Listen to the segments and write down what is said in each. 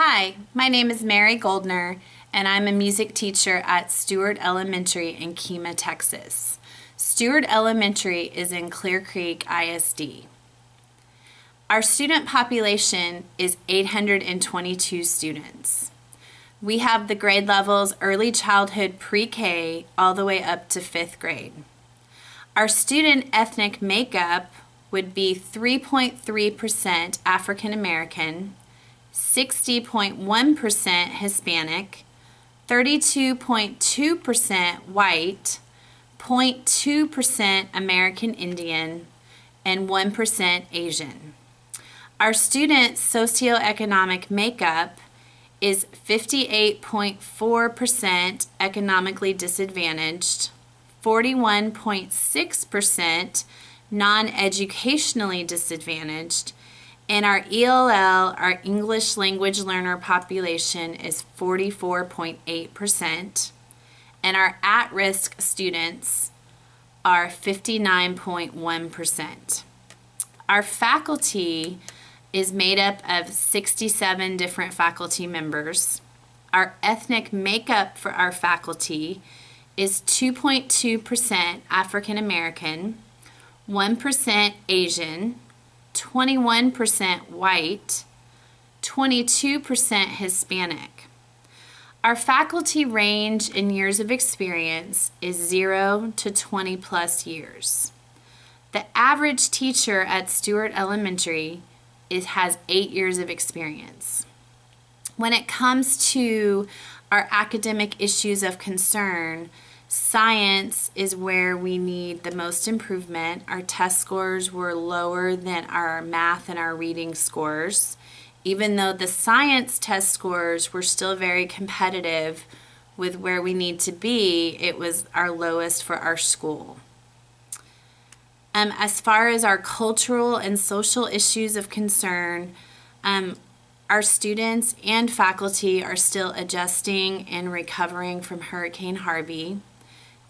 Hi, my name is Mary Goldner, and I'm a music teacher at Stewart Elementary in Kemah, Texas. Stewart Elementary is in Clear Creek ISD. Our student population is 822 students. We have the grade levels early childhood pre-K all the way up to 5th grade. Our student ethnic makeup would be 3.3% African American, 60.1% Hispanic, 32.2% white, 0.2% American Indian, and 1% Asian. Our student socioeconomic makeup is 58.4% economically disadvantaged, 41.6% non-educationally disadvantaged, and our ELL, our English language learner population, is 44.8%, and our at-risk students are 59.1%. Our faculty is made up of 67 different faculty members. Our ethnic makeup for our faculty is 2.2% African American, 1% Asian, 21% white, 22% Hispanic. Our faculty range in years of experience is 0 to 20 plus years. The average teacher at Stewart Elementary has 8 years of experience. When it comes to our academic issues of concern, science is where we need the most improvement. Our test scores were lower than our math and our reading scores. Even though the science test scores were still very competitive with where we need to be, it was our lowest for our school. As far as our cultural and social issues of concern, our students and faculty are still adjusting and recovering from Hurricane Harvey.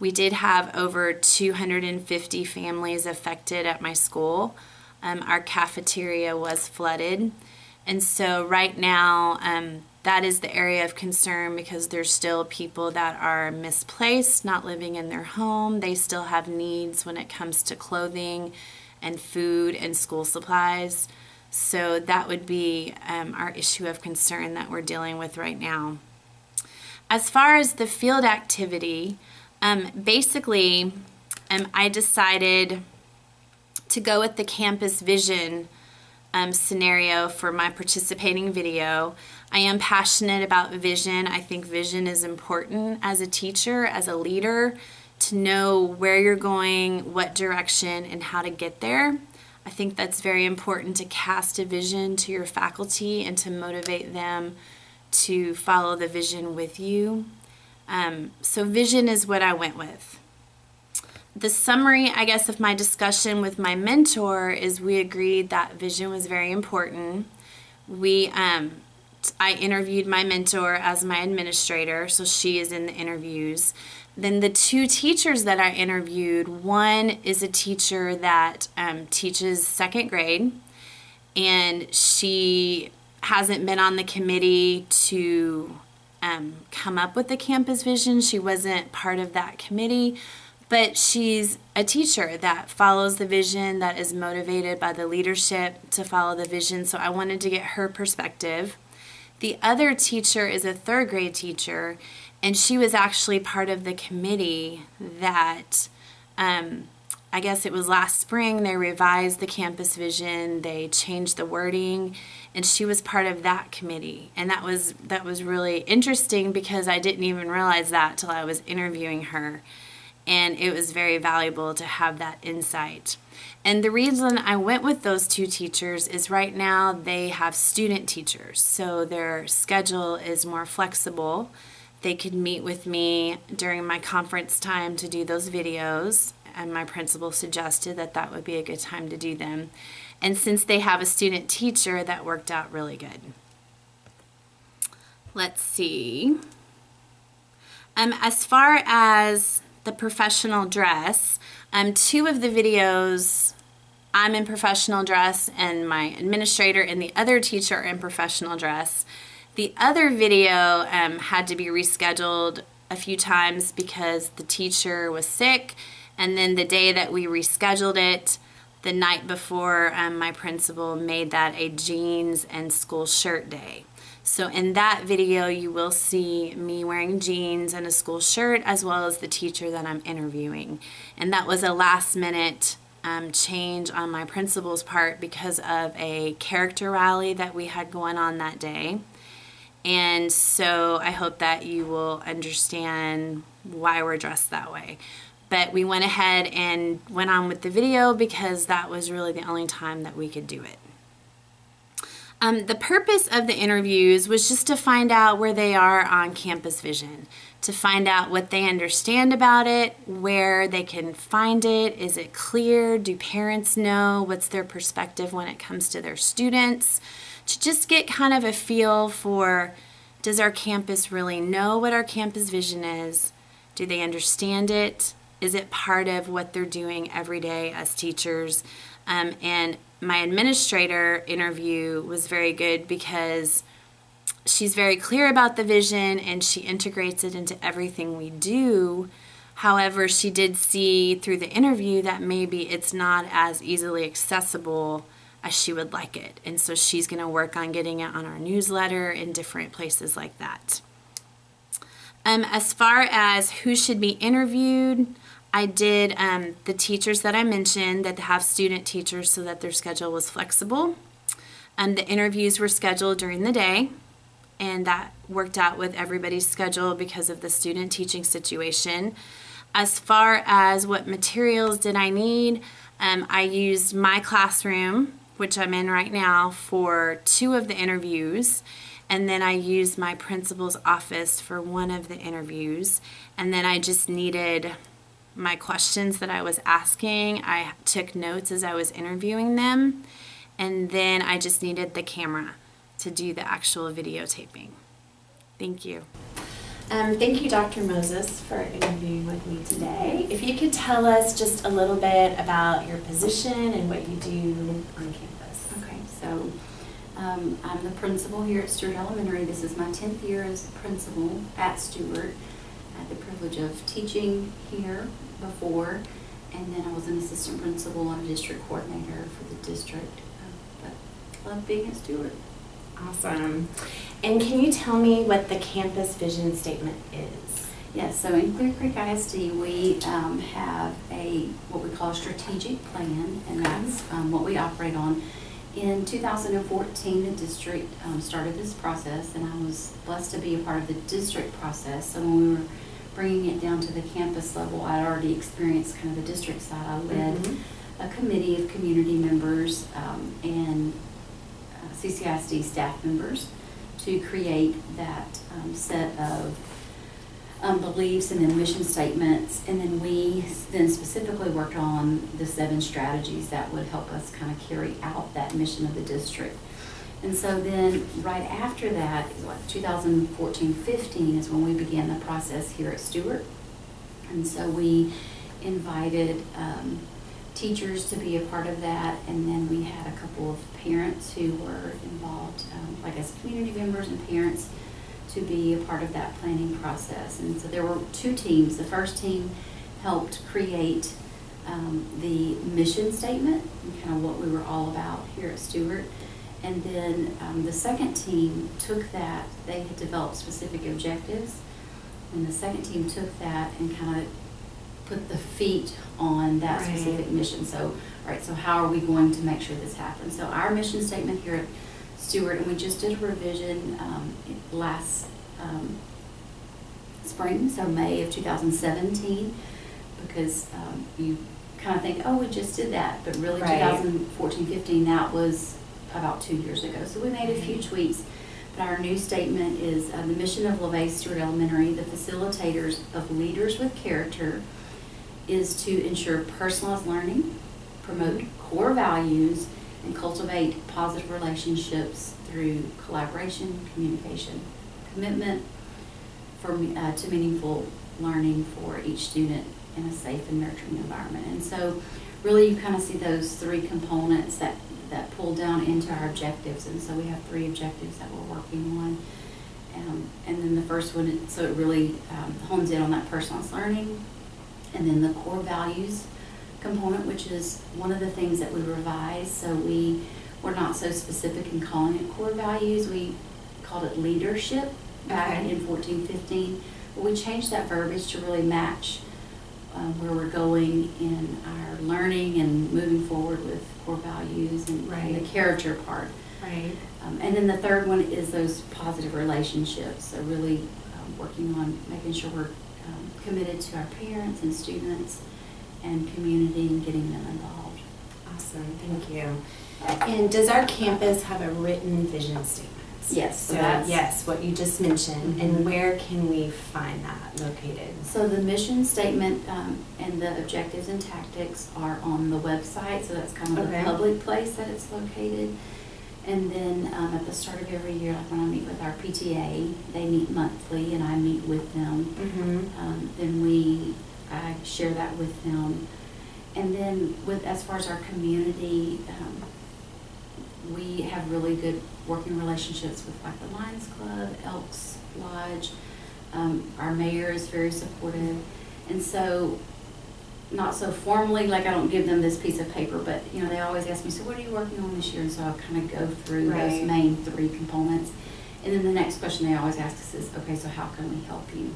We did have over 250 families affected at my school. Our cafeteria was flooded. And so right now, that is the area of concern because there's still people that are misplaced, not living in their home. They still have needs when it comes to clothing and food and school supplies. So that would be our issue of concern that we're dealing with right now. As far as the field activity, basically, I decided to go with the campus vision scenario for my participating video. I am passionate about vision. I think vision is important as a teacher, as a leader, to know where you're going, what direction, and how to get there. I think that's very important to cast a vision to your faculty and to motivate them to follow the vision with you. So vision is what I went with. The summary, I guess, of my discussion with my mentor is we agreed that vision was very important. I interviewed my mentor as my administrator, so she is in the interviews. Then the two teachers that I interviewed, one is a teacher that teaches 2nd grade, and she hasn't been on the committee to come up with the campus vision. She wasn't part of that committee, but she's a teacher that follows the vision, that is motivated by the leadership to follow the vision, so I wanted to get her perspective. The other teacher is a 3rd grade teacher, and she was actually part of the committee that, I guess it was last spring, they revised the campus vision, they changed the wording, and she was part of that committee. And that was really interesting because I didn't even realize that till I was interviewing her. And it was very valuable to have that insight. And the reason I went with those two teachers is right now they have student teachers, so their schedule is more flexible. They could meet with me during my conference time to do those videos, and my principal suggested that that would be a good time to do them. And since they have a student teacher, that worked out really good. Let's see. As far as the professional dress, 2 of the videos I'm in professional dress and my administrator and the other teacher are in professional dress. The other video had to be rescheduled a few times because the teacher was sick, and then the day that we rescheduled it, the night before, my principal made that a jeans and school shirt day. So in that video, you will see me wearing jeans and a school shirt, as well as the teacher that I'm interviewing. And that was a last minute change on my principal's part because of a character rally that we had going on that day. And so I hope that you will understand why we're dressed that way. But we went ahead and went on with the video because that was really the only time that we could do it. The purpose of the interviews was just to find out where they are on campus vision, to find out what they understand about it, where they can find it, is it clear, do parents know, what's their perspective when it comes to their students, to just get kind of a feel for, does our campus really know what our campus vision is? Do they understand it? Is it part of what they're doing every day as teachers? And my administrator interview was very good because she's very clear about the vision and she integrates it into everything we do. However, she did see through the interview that maybe it's not as easily accessible as she would like it. And so she's going to work on getting it on our newsletter and different places like that. As far as who should be interviewed, I did the teachers that I mentioned that have student teachers so that their schedule was flexible. The interviews were scheduled during the day, and that worked out with everybody's schedule because of the student teaching situation. As far as what materials did I need, I used my classroom, which I'm in right now, for 2 of the interviews. And then I used my principal's office for 1 of the interviews. And then I just needed my questions that I was asking. I took notes as I was interviewing them. And then I just needed the camera to do the actual videotaping. Thank you. Thank you, Dr. Moses, for interviewing with me today. If you could tell us just a little bit about your position and what you do on campus. Okay, so I'm the principal here at Stewart Elementary. This is my 10th year as principal at Stewart. I had the privilege of teaching here before, and then I was an assistant principal and a district coordinator for the district. But I love being at Stewart. Awesome. And can you tell me what the campus vision statement is? Yes, so in Clear Creek ISD we have what we call a strategic plan, and that's what we operate on. In 2014, the district started this process, and I was blessed to be a part of the district process. So when we were bringing it down to the campus level, I'd already experienced kind of the district side. I led a committee of community members and CCISD staff members to create that set of beliefs and then mission statements, and then we specifically worked on the 7 strategies that would help us kind of carry out that mission of the district. And so then right after that, like 2014-15 is when we began the process here at Stewart. And so we invited teachers to be a part of that, and then we had a couple of parents who were involved, like as community members and parents, to be a part of that planning process. And so there were 2 teams. The first team helped create the mission statement and kind of what we were all about here at Stewart. And then the second team took that, they had developed specific objectives, and the second team took that and kind of put the feet on that specific mission. So, all right, so how are we going to make sure this happens? So our mission statement here at Stewart, and we just did a revision last spring, so May of 2017, because you kind of think, oh, we just did that, but really 2014-15, that was about 2 years ago. So we made a few tweaks, but our new statement is the mission of LeVay Stewart Elementary, the facilitators of leaders with character, is to ensure personalized learning, promote core values, and cultivate positive relationships through collaboration, communication, commitment to meaningful learning for each student in a safe and nurturing environment. And so really you kind of see those 3 components that pull down into our objectives. And so we have 3 objectives that we're working on. And then the first one, so it really hones in on that personalized learning. And then the core values component, which is one of the things that we revised. So we're not so specific in calling it core values. We called it leadership back in 14-15. But we changed that verbiage to really match where we're going in our learning and moving forward with core values and the character part. Right. And then the third one is those positive relationships. So really working on making sure we're committed to our parents and students and community and getting them involved. Awesome, thank you. And does our campus have a written vision statement? Yes. So yes, what you just mentioned. Mm-hmm. And where can we find that located? So the mission statement and the objectives and tactics are on the website. So that's kind of the public place that it's located. And then at the start of every year, like when I meet with our PTA, they meet monthly and I meet with them. Mm-hmm. Then I share that with them. And then as far as our community, we have really good working relationships with like the Lions Club, Elks Lodge. Our mayor is very supportive. And so not so formally, like I don't give them this piece of paper, but they always ask me, so what are you working on this year? And so I kind of go through those main three components. And then the next question they always ask us is, okay, so how can we help you?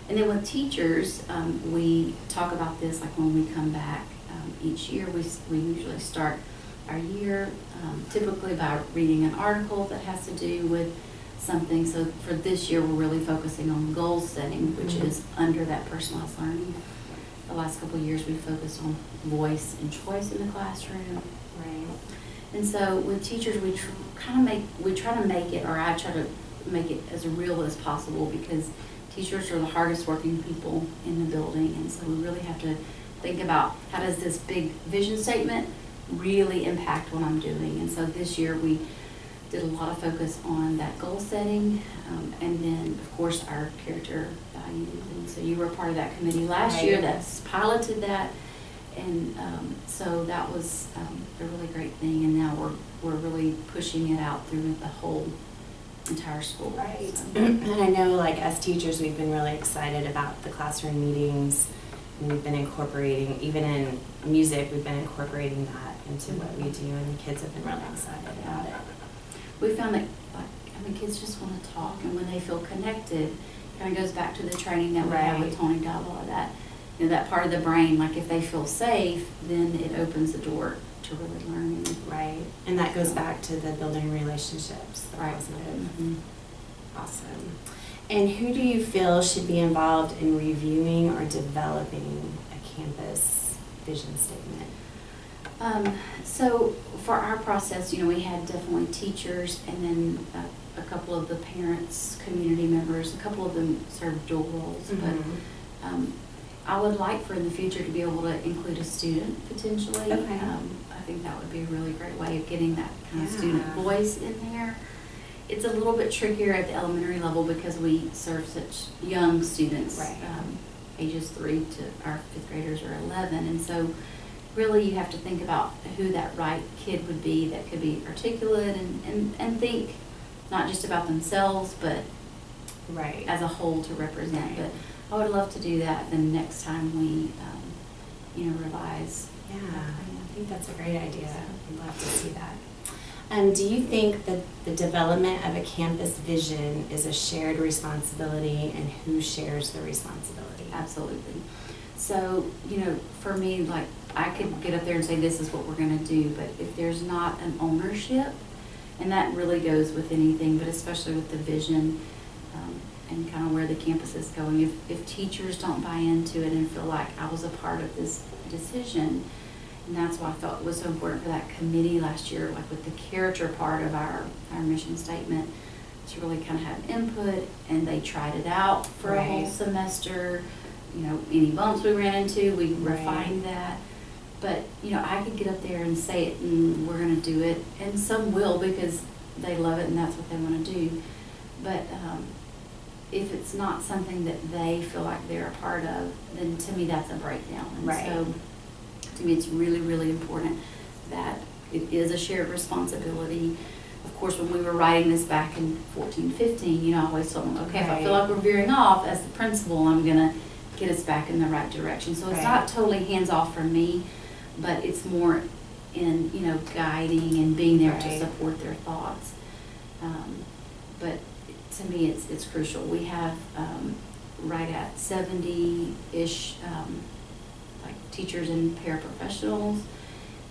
And then with teachers, we talk about this like when we come back each year. We usually start our year typically by reading an article that has to do with something. So for this year, we're really focusing on goal setting, which is under that personalized learning. The last couple of years, we focused on voice and choice in the classroom. Right. And so with teachers, we try to make it, or I try to make it as real as possible, because teachers are the hardest working people in the building. And so we really have to think about how does this big vision statement really impact what I'm doing. And so this year we did a lot of focus on that goal setting, and then of course our character values. And so you were part of that committee last year that's piloted that, and so that was a really great thing. And now we're really pushing it out through the whole entire school. Right. So. And I know, like, as teachers, we've been really excited about the classroom meetings. And we've been incorporating, even in music, we've been incorporating that into what we do, and the kids have been really excited about it. We found that, kids just want to talk, and when they feel connected, it kind of goes back to the training that we have with Tony Dalla, that that part of the brain, like if they feel safe, then it opens the door to really learning. Right, and that goes back to the building relationships, the positive. Mm-hmm. Awesome. And who do you feel should be involved in reviewing or developing a campus vision statement? So for our process, we had definitely teachers, and then a couple of the parents, community members. A couple of them served dual roles, but I would like for in the future to be able to include a student potentially. Okay. I think that would be a really great way of getting that kind of student voice in there. It's a little bit trickier at the elementary level because we serve such young students, ages 3 to our 5th graders are 11, and so really you have to think about who that right kid would be that could be articulate and think not just about themselves, but as a whole to represent. But I would love to do that the next time we, revise. Yeah, I think that's a great idea. I'd love to see that. Do you think that the development of a campus vision is a shared responsibility, and who shares the responsibility? Absolutely. So, for me, like, I could get up there and say this is what we're going to do, but if there's not an ownership, and that really goes with anything, but especially with the vision and kind of where the campus is going, if teachers don't buy into it and feel like I was a part of this decision, and that's why I thought it was so important for that committee last year, like with the character part of our mission statement, to really kind of have input, and they tried it out for a whole semester. Any bumps we ran into, we refined that. But, I could get up there and say it, and we're going to do it, and some will because they love it and that's what they want to do. But if it's not something that they feel like they're a part of, then to me that's a breakdown. And so to me it's really, really important that it is a shared responsibility, of course, when we were writing this back in 14, 15, you know, I always told them, okay, if I feel Right. like we're veering off as the principal, I'm gonna get us back in the right direction. So it's Right. not totally hands-off for me, but it's more in, you know, guiding and being there to Right. support their thoughts. But to me, it's crucial. We have, right at 70-ish, like teachers and paraprofessionals.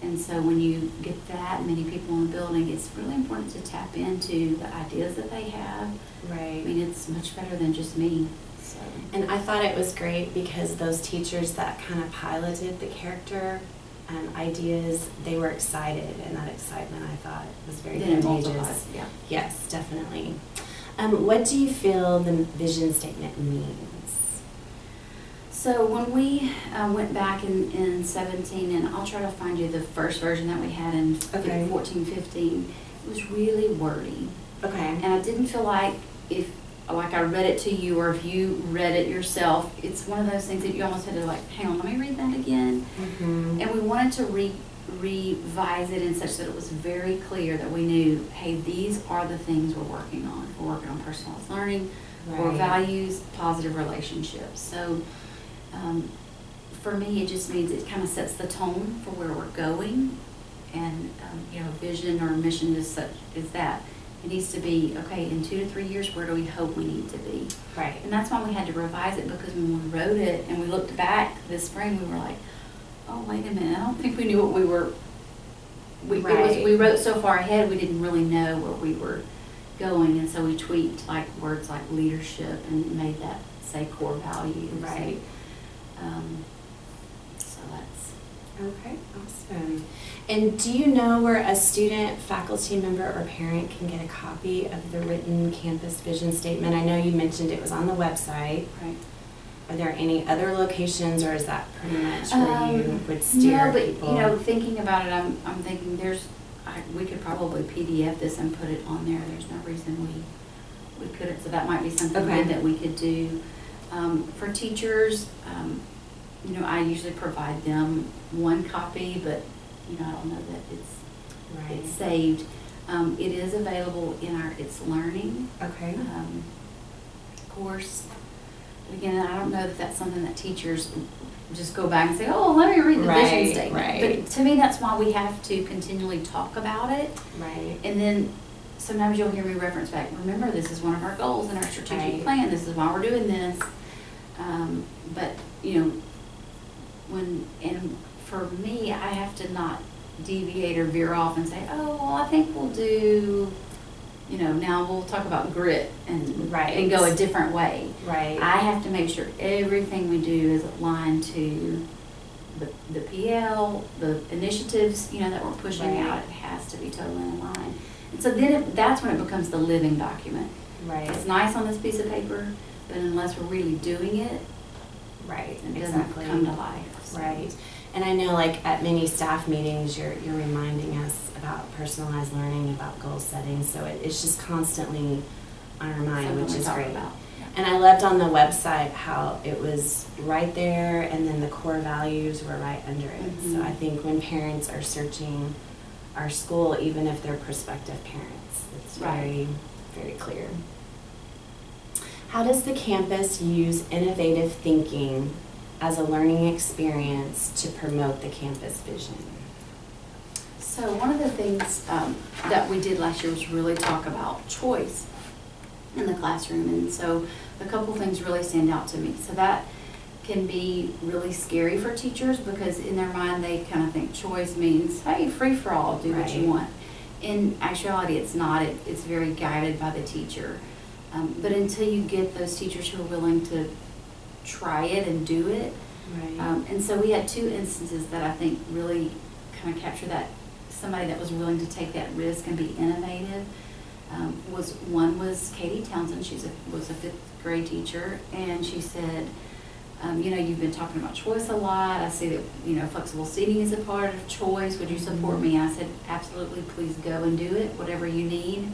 And so when you get that many people in the building, it's really important to tap into the ideas that they have. I Right. mean, it's much better than just me, so. And I thought it was great because those teachers that kind of piloted the character ideas, they were excited, and that excitement I thought was very Then it contagious. multiplies, yeah. Yes, definitely. What do you feel the vision statement means? So when we went back in 17, and I'll try to find you the first version that we had in Okay. 14, 15, it was really wordy. Okay. And I didn't feel like like I read it to you, or if you read it yourself, it's one of those things that you almost had to like, hang on, let me read that again. Mm-hmm. And we wanted to revise it in such that it was very clear that we knew, hey, these are the things we're working on. We're working on personalized learning, core Right. values, positive relationships. So for me, it just means it kind of sets the tone for where we're going. And, you know, vision or mission is that. It needs to be, okay, in 2 to 3 years, where do we hope we need to be? Right. And that's why we had to revise it, because when we wrote it and we looked back this spring, we were like, oh, wait a minute, I don't think we knew what we were, Right. we wrote so far ahead, we didn't really know where we were going. And so we tweaked like words like leadership and made that say core values. Right. So that's. Okay, awesome. And do you know where a student, faculty member, or parent can get a copy of the written campus vision statement? I know you mentioned it was on the website. Right. Are there any other locations, or is that pretty much where you would steer No, but people? you know, thinking about it, I'm thinking we could probably PDF this and put it on there. There's no reason we couldn't. So that might be something Okay. good that we could do. For teachers, you know, I usually provide them one copy, but you know, I don't know that it's saved. It is available in our It's Learning Okay. course. But again, I don't know that that's something that teachers just go back and say, oh, let me read the vision Right, statement. right. But to me, that's why we have to continually talk about it. Right. And then sometimes you'll hear me reference back, remember, this is one of our goals in our strategic Right. plan. This is why we're doing this. But, you know, and for me, I have to not deviate or veer off and say, oh, well, I think we'll do, you know, now we'll talk about grit and Right. go a different way. Right. I have to make sure everything we do is aligned to the PL, the initiatives, you know, that we're pushing Right. out. It has to be totally in line. And so then that's when it becomes the living document. Right. It's nice on this piece of paper, but unless we're really doing it, Right. it doesn't come to life. So. Right. And I know, like, at many staff meetings, you're reminding us about personalized learning, about goal setting, so it's just constantly on our mind, Something which we is talk great. about. And I loved on the website how it was right there, and then the core values were right under it. So Mhm. I think when parents are searching our school, even if they're prospective parents, it's Right. very, very clear. How does the campus use innovative thinking as a learning experience to promote the campus vision? So one of the things that we did last year was really talk about choice in the classroom. And so a couple things really stand out to me. So that can be really scary for teachers, because in their mind they kind of think choice means, hey, free for all, do what you Right. want. In actuality, it's not. It's very guided by the teacher. But until you get those teachers who are willing to try it and do it. Right. And so we had 2 instances that I think really kind of capture that, somebody that was willing to take that risk and be innovative. One was Katie Townsend. She was a 5th grade teacher, and she said, you know, you've been talking about choice a lot. I see that, you know, flexible seating is a part of choice. Would you support me? I said, absolutely, please go and do it. Whatever you need,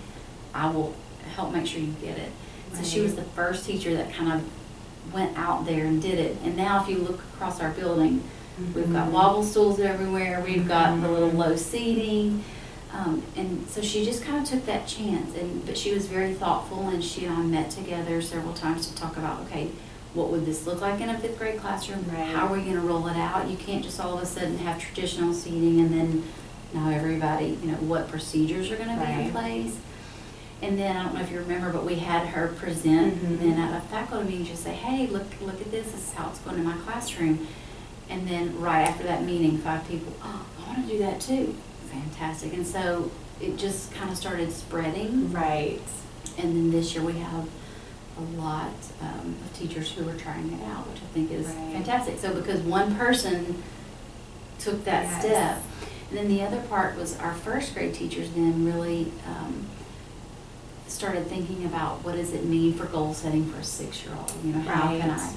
I will help make sure you get it. So she was the first teacher that kind of went out there and did it. And now if you look across our building, we've got Mhm. wobble stools everywhere. We've got the little Mhm. low seating. And so she just kind of took that chance, but she was very thoughtful, and she and I met together several times to talk about, okay, what would this look like in a fifth grade classroom? Right. How are we going to roll it out? You can't just all of a sudden have traditional seating and then now everybody, what procedures are going to be in Right. place. And then, I don't know if you remember, but we had her present, Mhm. and then at a faculty meeting, just say, hey, look at this is how it's going in my classroom. And then right after that meeting, 5 people, oh, I want to do that too. Fantastic. And so it just kind of started spreading. Right. And then this year we have a lot of teachers who are trying it out, which I think is Right. fantastic. So because one person took that Yes. step. And then the other part was our first grade teachers then really started thinking about what does it mean for goal setting for a 6-year-old? How can Right.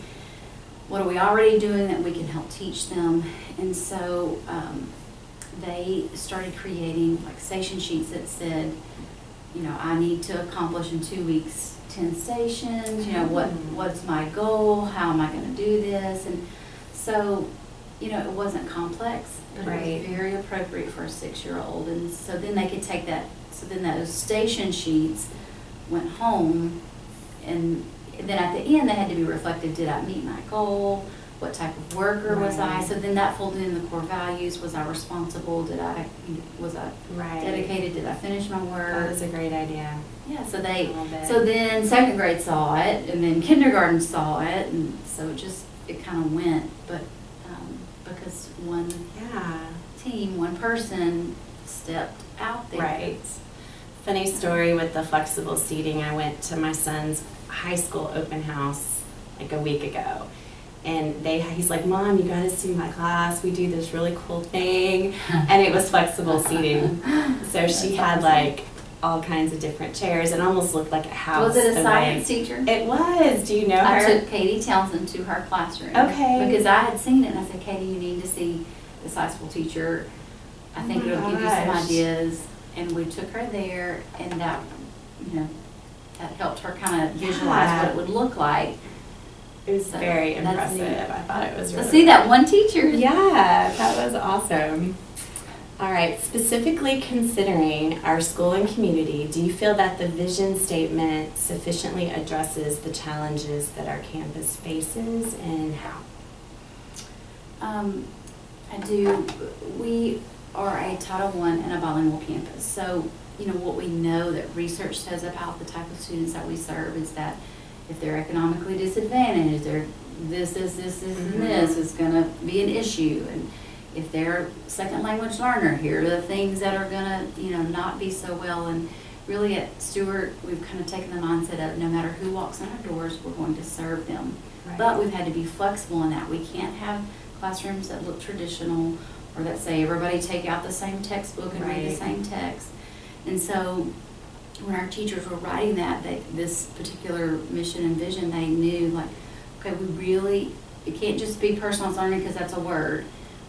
what are we already doing that we can help teach them? And so they started creating like station sheets that said, I need to accomplish in 2 weeks 10 stations, what's my goal? How am I going to do this? And so, it wasn't complex, but it Right. was very appropriate for a 6-year-old. And so then they could take that, so then those station sheets went home, and then at the end they had to be reflective. Did I meet my goal? What type of worker was I? Right. So then that folded in the core values. Was I responsible? Was I Right. dedicated? Did I finish my work? That was a great idea. Yeah, so I love it. so then second grade saw it, and then kindergarten saw it, and so it kind of went, but because one Yeah. team, one person stepped out there. Right. Funny story with the flexible seating. I went to my son's high school open house like a week ago. And he's like, Mom, you gotta see my class. We do this really cool thing. And it was flexible seating. So she had like all kinds of different chairs. It almost looked like a house. Was it a the science way- teacher? It was. Do you know I her? took Katie Townsend to her classroom. Okay. Because I had seen it, and I said, Katie, you need to see this high school teacher. I Oh think my it'll give you some gosh. ideas. And we took her there, and that helped her kind of visualize Yeah. what it would look like. It was So, very that's impressive. neat. I thought it was So really see that one teacher? Yeah, that was awesome. All right, specifically considering our school and community, do you feel that the vision statement sufficiently addresses the challenges that our campus faces, and how? I do. We are a Title I and a bilingual campus. So, what we know that research says about the type of students that we serve is that if they're economically disadvantaged, they're this, and this is going to be an issue. And if they're second language learner, here are the things that are going to, not be so well. And really at Stewart, we've kind of taken the mindset of no matter who walks in our doors, we're going to serve them. Right. But we've had to be flexible in that. We can't have classrooms that look traditional or that say everybody take out the same textbook and read the Right. same text. And so when our teachers were writing that, this particular mission and vision, they knew like, okay, it can't just be personalized learning because that's a word.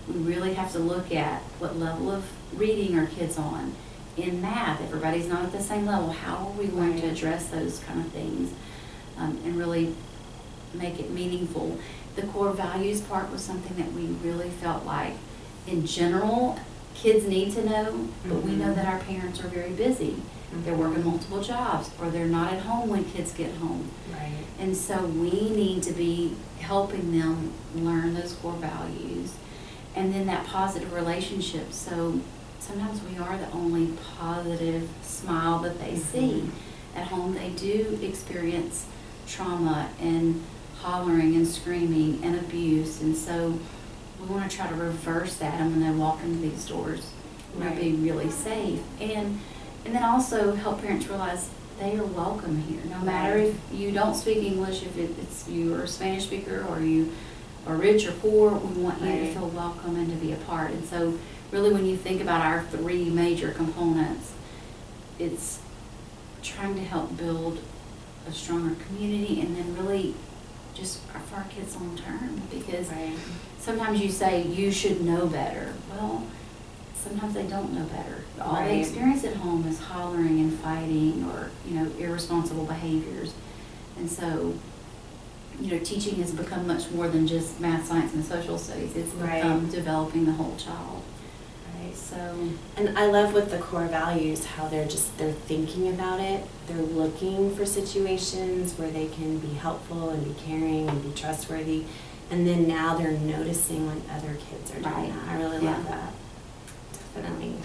We really have to look at what level of reading are kids on. In math, everybody's not at the same level. How are we going to Right. address those kind of things and really make it meaningful? The core values part was something that we really felt like, in general, kids need to know, but we know Mhm. that our parents are very busy. They're working multiple jobs, or they're not at home when kids get home. Right. And so we need to be helping them learn those core values. And then that positive relationship. So sometimes we are the only positive smile that they see. At home, they do experience trauma and hollering and screaming and abuse. And so we want to try to reverse that. And when they walk into these doors, they'll be really safe. And then also help parents realize they are welcome here. No matter if you don't speak English, if it's you are a Spanish speaker or you are rich or poor, we want you to Right. feel welcome and to be a part. And so really when you think about our 3 major components, it's trying to help build a stronger community and then really just for our kids long term. Because Right. sometimes you say you should know better. Well, sometimes they don't know better. All they Right. experience at home is hollering and fighting or, irresponsible behaviors. And so, teaching has become much more than just math, science, and social studies. It's Right. become developing the whole child. Right, so, And I love with the core values how they're thinking about it. They're looking for situations where they can be helpful and be caring and be trustworthy. And then now they're noticing when other kids are doing Right. that. I really Yeah. love that. Definitely.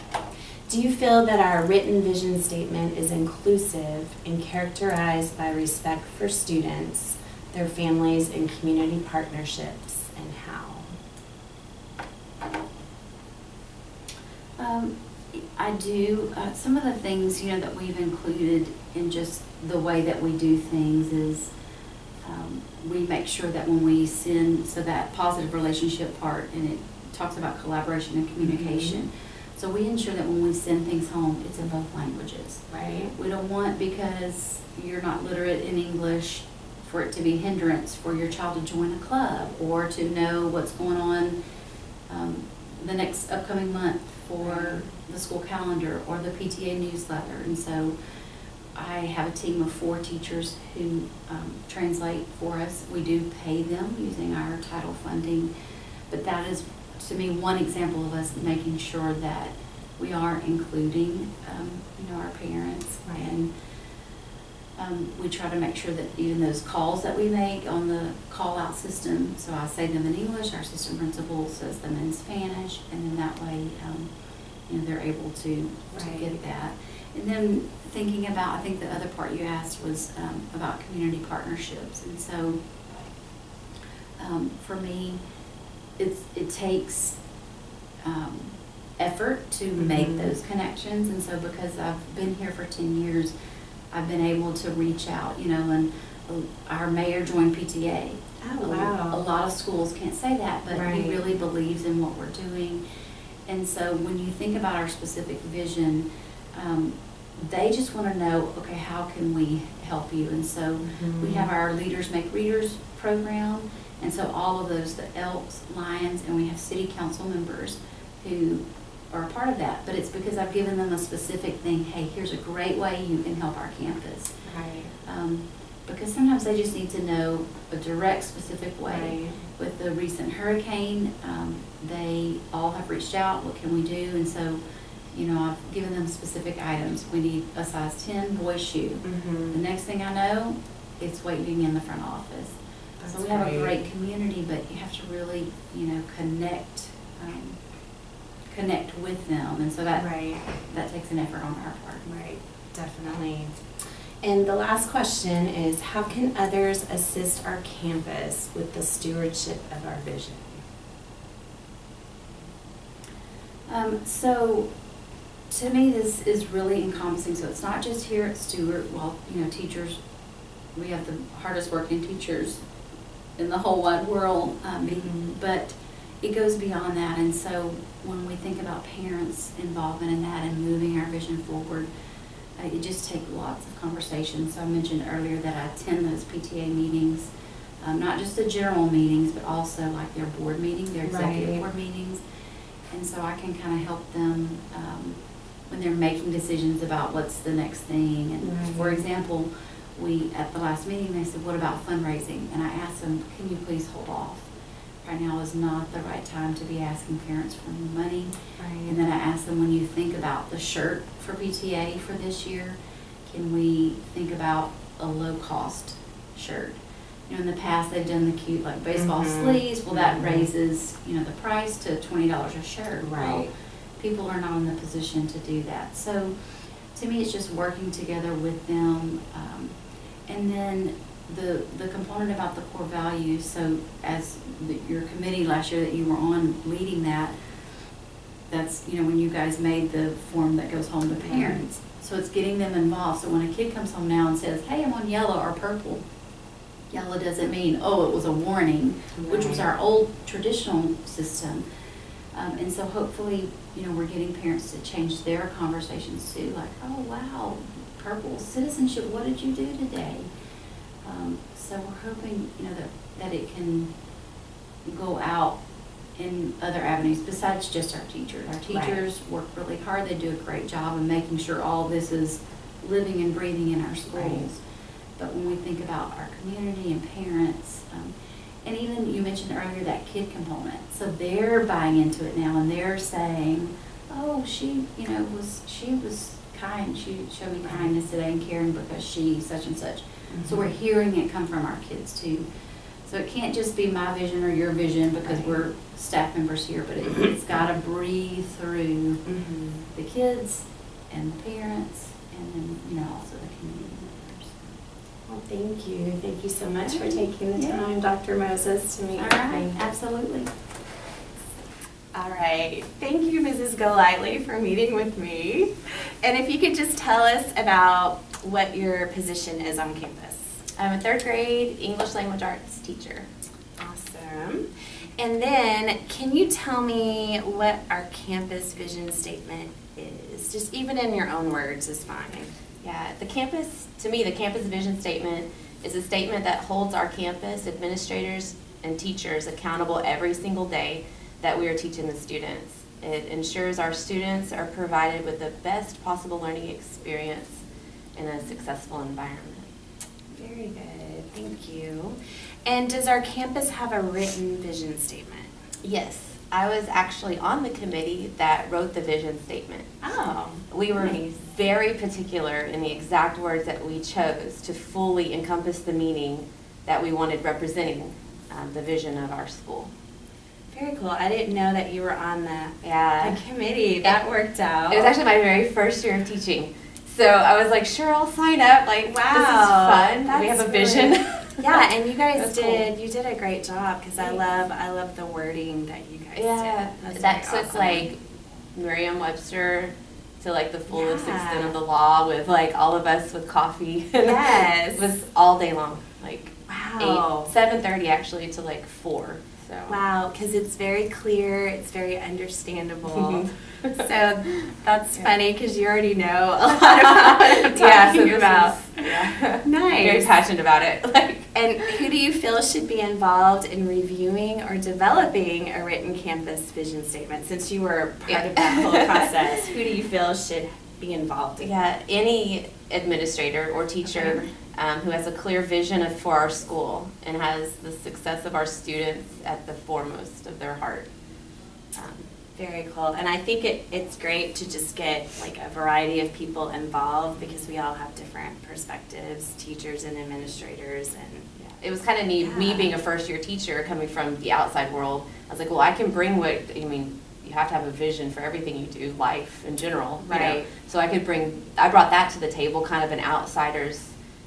Do you feel that our written vision statement is inclusive and characterized by respect for students, their families, and community partnerships, and how? I do. Some of the things, that we've included in just the way that we do things is we make sure that when we send, so that positive relationship part, and it talks about collaboration and communication. So we ensure that when we send things home, it's in both languages. Right. We don't want, because you're not literate in English, for it to be a hindrance for your child to join a club or to know what's going on the next upcoming month for the school calendar or the PTA newsletter. And so I have a team of 4 teachers who translate for us. We do pay them using our title funding, but that is, to me, one example of us making sure that we are including, our parents. Right. And we try to make sure that even those calls that we make on the call-out system, so I say them in English, our assistant principal says them in Spanish, and then that way, they're able to Right. get that. And then thinking about, I think the other part you asked was about community partnerships. And so for me, it takes effort to make those connections. And so because I've been here for 10 years, I've been able to reach out, and our mayor joined PTA. Oh, wow. A lot of schools can't say that, but Right. he really believes in what we're doing. And so when you think about our specific vision, they just want to know, okay, how can we help you? And so we have our Leaders Make Readers program. And so all of those, the Elks, Lions, and we have city council members who are a part of that. But it's because I've given them a specific thing. Hey, here's a great way you can help our campus. Right. Because sometimes they just need to know a direct, specific way. Right. With the recent hurricane, they all have reached out, what can we do? And so, I've given them specific items. We need a size 10 boy shoe. The next thing I know, it's waiting in the front office. That's So we have a great. great community, but you have to really, connect with them. And so that takes an effort on our part. Right, definitely. And the last question is, how can others assist our campus with the stewardship of our vision? So to me, this is really encompassing. So it's not just here at Stewart. Teachers, we have the hardest working teachers in the whole wide world, but it goes beyond that. And so when we think about parents' involvement in that and moving our vision forward, it just takes lots of conversations. So I mentioned earlier that I attend those PTA meetings, not just the general meetings, but also like their board meeting, their executive Right. board meetings. And so I can kind of help them when they're making decisions about what's the next thing. And Right. for example, at the last meeting, they said, what about fundraising? And I asked them, can you please hold off? Right now is not the right time to be asking parents for money. And then I asked them, when you think about the shirt for PTA for this year, can we think about a low-cost shirt? In the past, they've done the cute, like, baseball sleeves. Well, that raises, the price to $20 a shirt. Well, Right. people are not in the position to do that. So, to me, it's just working together with them. And then the component about the core values, so as your committee last year that you were on leading that's, when you guys made the form that goes home to parents. So it's getting them involved. So when a kid comes home now and says, hey, I'm on yellow or purple, yellow doesn't mean, oh, it was a warning, which was our old traditional system. And so hopefully, we're getting parents to change their conversations too, like, oh, wow, purple citizenship, what did you do today? So we're hoping, that it can go out in other avenues besides just our teachers. Our teachers work really hard. They do a great job of making sure all this is living and breathing in our schools. Right. But when we think about our community and parents, and even you mentioned earlier that kid component. So they're buying into it now and they're saying, oh, she was kind. She showed me kindness today and caring because she such and such. So we're hearing it come from our kids too. So it can't just be my vision or your vision because we're staff members here, but it's got to breathe through the kids and the parents, and then also the community members. Well, thank you. Thank you so much for taking the time, Dr. Moses, to meet All with right, me. absolutely. All right. Thank you, Mrs. Golightly, for meeting with me. And if you could just tell us about what your position is on campus. I'm a third grade English language arts teacher. Awesome. And then, can you tell me what our campus vision statement is? Just even in your own words is fine. Yeah, the campus vision statement is a statement that holds our campus administrators and teachers accountable every single day that we are teaching the students. It ensures our students are provided with the best possible learning experience in a successful environment. Very good. Thank you. And does our campus have a written vision statement? Yes, I was actually on the committee that wrote the vision statement. Oh, We were nice. very particular in the exact words that we chose to fully encompass the meaning that we wanted representing the vision of our school. Very cool. I didn't know that you were on the Yeah. committee. That worked out. It was actually my very first year of teaching. So I was like, sure, I'll sign up. Like, Wow. this is fun. We have a That's vision. really- Yeah, and you guys That's cool. you did a great job because I love the wording that you guys Yeah, did. that very took awesome. like Merriam-Webster to like the fullest Yeah. extent of the law with like all of us with coffee. Yes. It was all day long, like Wow. 7:30 actually to like 4. So Wow, because it's very clear, it's very understandable. Mhm. So that's funny because you already know a lot about what I'm Yeah, so talking this about. is- yeah. Nice. Very passionate about it. Like, And who do you feel should be involved in reviewing or developing a written campus vision statement? Since you were part of that whole process, who do you feel should be involved in? yeah, any administrator or teacher who has a clear vision for our school and has the success of our students at the foremost of their heart. Very cool. And I think it's great to just get like a variety of people involved because we all have different perspectives, teachers and administrators. And It was kind of neat, me Yeah. being a first-year teacher coming from the outside world. I was like, well, I can bring you have to have a vision for everything you do, life in general. you know. Right. So I brought that to the table, kind of an outsider's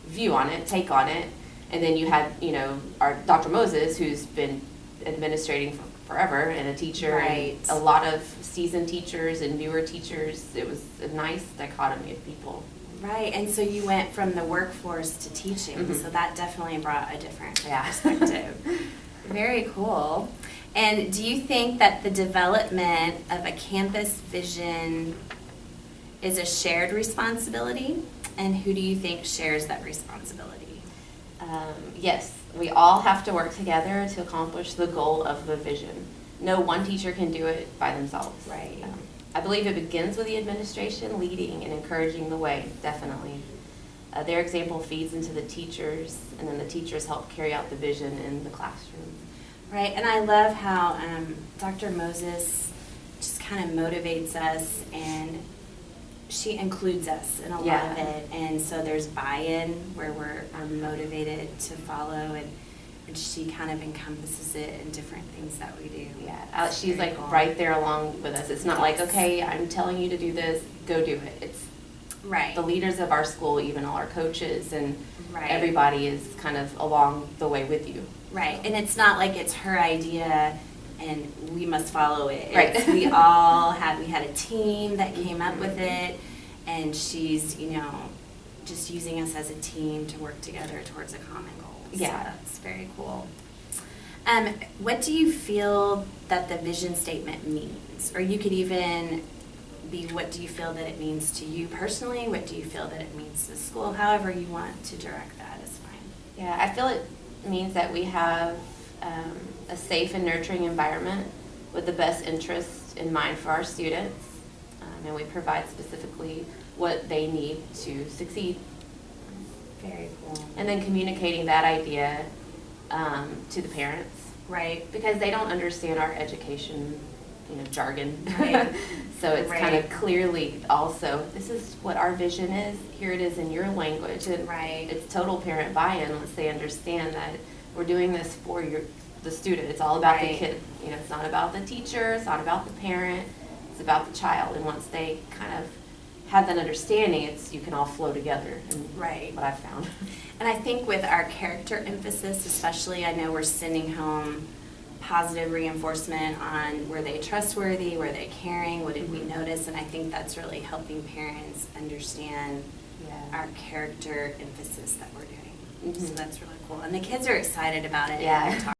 view on it, take on it. And then you had, our Dr. Moses, who's been administrating for forever and a teacher. Right. And a lot of seasoned teachers and newer teachers. It was a nice dichotomy of people. Right, and so you went from the workforce to teaching, Mhm. so that definitely brought a different Yeah. perspective. Very cool. And do you think that the development of a campus vision is a shared responsibility? And who do you think shares that responsibility? Yes, we all have to work together to accomplish the goal of the vision. No one teacher can do it by themselves. Right. I believe it begins with the administration leading and encouraging the way, definitely. Their example feeds into the teachers, and then the teachers help carry out the vision in the classroom. Right, and I love how Dr. Moses just kind of motivates us, and she includes us in a lot of Yeah. it. And so there's buy-in where we're motivated to follow, and she kind of encompasses it in different things that we do. Yeah, It's she's very like cool. right there along with us. It's not like, Yes. okay, I'm telling you to do this, go do it. It's Right. the leaders of our school, even all our coaches, and Right. everybody is kind of along the way with you. Right, and it's not like it's her idea and we must follow it. Right. It's, we had a team that came up with it, and she's, just using us as a team to work together towards a common goal. Yeah. So that's very cool. What do you feel that the vision statement means? Or you could even be, what do you feel that it means to you personally? What do you feel that it means to the school? However you want to direct that is fine. Yeah, I feel it means that we have a safe and nurturing environment with the best interest in mind for our students, and we provide specifically what they need to succeed. Very cool. And then communicating that idea to the parents, Right. because they don't understand our education jargon. Right. So it's kind of Right. clearly also, this is what our vision is, here it is in your language. And Right. it's total parent buy-in once they understand that we're doing this for the student. It's all about the Right. kid. It's not about the teacher, it's not about the parent, it's about the child. And once they kind of have that understanding, you can all flow together. And Right. what I've found. And I think with our character emphasis, especially, I know we're sending home positive reinforcement on were they trustworthy, were they caring, what did we notice, and I think that's really helping parents understand our character emphasis that we're doing. So Mhm. that's really cool. And the kids are excited about it. Yeah. And they're